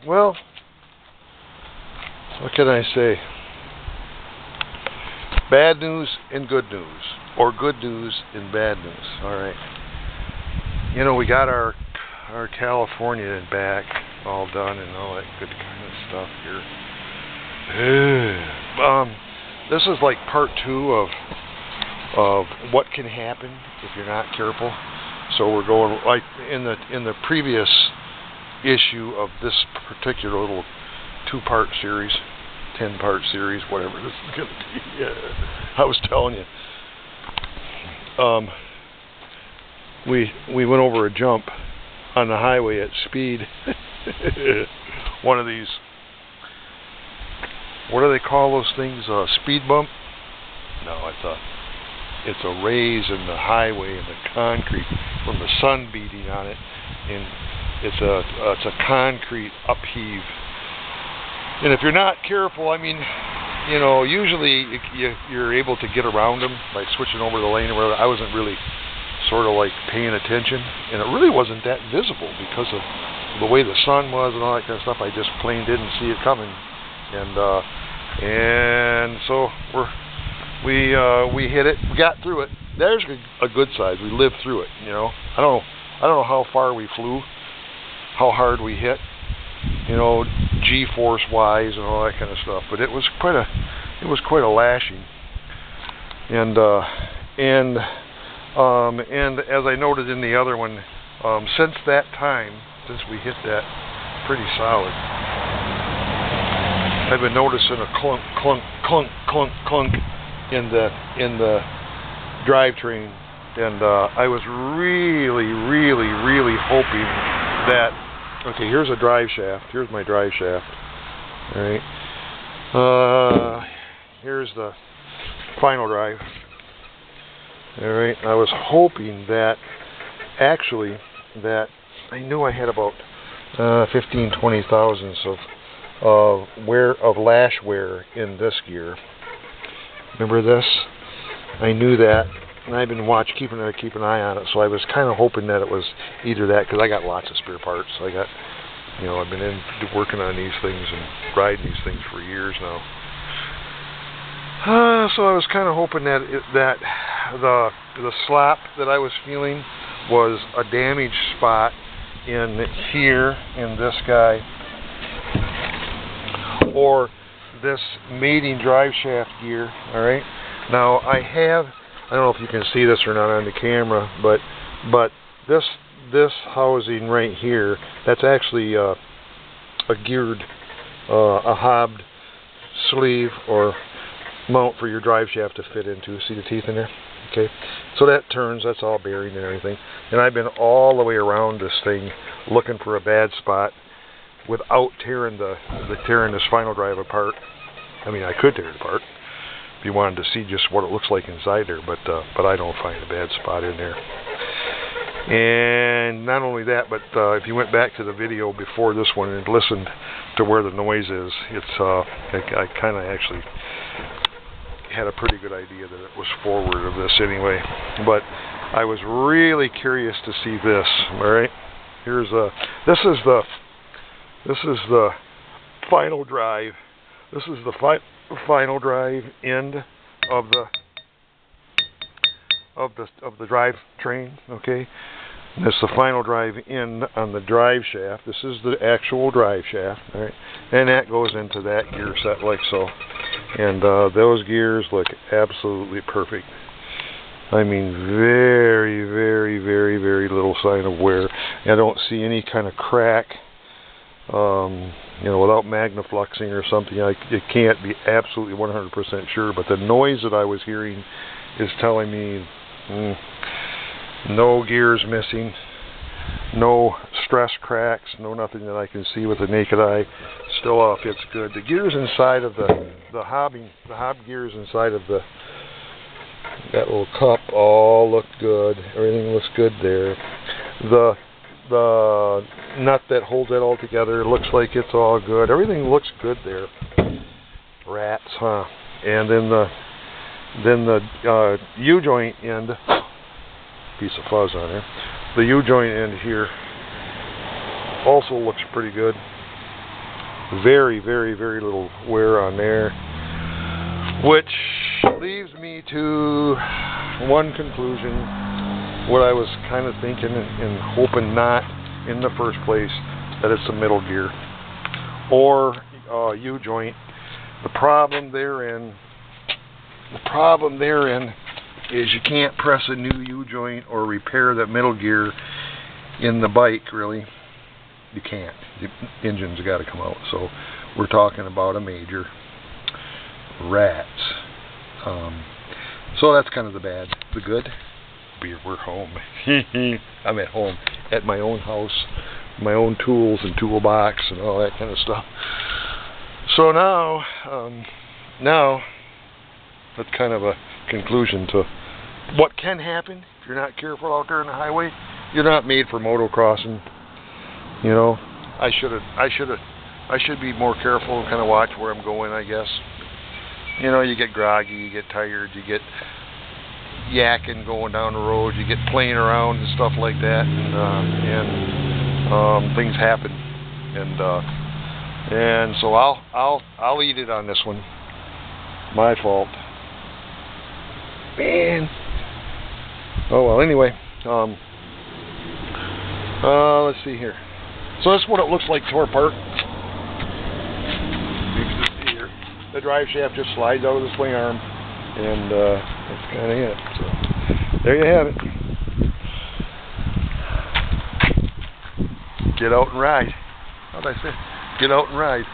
Well, what can I say? Bad news and good news, or good news and bad news. All right. You know, we got our California back all done and all that good kind of stuff here. This is like part 2 of what can happen if you're not careful. So we're going like in the previous issue of this particular little 2-part series, 10-part series, whatever this is going to be. I was telling you. We went over a jump on the highway at speed. One of these, what do they call those things? Speed bump? No, it's a raise in the highway and the concrete from the sun beating on it, and it's a concrete upheave. And if you're not careful, I mean, you know, usually you're able to get around them by switching over the lane or whatever. I wasn't really sort of like paying attention, and it really wasn't that visible because of the way the sun was and all that kind of stuff. I just plain didn't see it coming, and so we hit it. We got through it. There's a good side. We lived through it. You know, I don't know how far we flew, how hard we hit, you know, G-force wise and all that kind of stuff. But it was quite a lashing. And as I noted in the other one, since that time, since we hit that pretty solid, I've been noticing a clunk, clunk, clunk, clunk, clunk in the drivetrain, and I was really hoping that. Okay, here's a drive shaft. Here's my drive shaft. All right. Here's the final drive. All right. I was hoping that actually that I knew I had about 15-20 thousandths of lash wear in this gear. Remember this? I knew that, and I've been keeping an eye on it. So I was kind of hoping that it was either that, because I got lots of spare parts. So I got, you know, I've been working on these things and riding these things for years now. So I was kind of hoping that the slop that I was feeling was a damaged spot in here in this guy, or this mating drive shaft gear. All right. Now I don't know if you can see this or not on the camera, but this housing right here, that's actually a geared, a hobbed sleeve or mount for your drive shaft to fit into. See the teeth in there? Okay, so that turns, that's all bearing and everything. And I've been all the way around this thing looking for a bad spot without tearing this final drive apart. I mean, I could tear it apart if you wanted to see just what it looks like inside there, but I don't find a bad spot in there. And not only that, but if you went back to the video before this one and listened to where the noise is, it's I kind of actually had a pretty good idea that it was forward of this anyway. But I was really curious to see this. All right, here's this is the final drive. This is the final drive end of the drive train. Okay, and this is the final drive end on the drive shaft. This is the actual drive shaft. All right, and that goes into that gear set like so. And those gears look absolutely perfect. I mean, very, very, very, very little sign of wear. I don't see any kind of crack. You know, without magnafluxing or something, it can't be absolutely 100% sure. But the noise that I was hearing is telling me no gears missing, no stress cracks, no nothing that I can see with the naked eye. Still all fits good. The gears inside of the hob gears inside of that little cup all look good. Everything looks good there. The nut that holds it all together looks like it's all good. Everything looks good there. Rats, huh? And then the U-joint end, piece of fuzz on there. The U-joint end here also looks pretty good. Very, very, very little wear on there, which leaves me to one conclusion, what I was kind of thinking and hoping not in the first place, that it's a middle gear or U-joint. The problem therein is you can't press a new U-joint or repair that middle gear in the bike, really. You can't. The engine's got to come out. So we're talking about a major rats. So that's kind of the bad. The good, we're home. I'm at home at my own house, my own tools and toolbox and all that kind of stuff. So now that's kind of a conclusion to what can happen if you're not careful out there on the highway. You're not made for motocrossing. You know, I should be more careful and kind of watch where I'm going, I guess. You know, you get groggy, you get tired, you get yakking going down the road, you get playing around and stuff like that, and things happen, and so I'll eat it on this one. My fault, man. Oh well. Anyway, let's see here. So that's what it looks like tore apart. You can just see here, the drive shaft just slides out of the swing arm, and that's kind of it. So there you have it. Get out and ride. How'd I say? Get out and ride.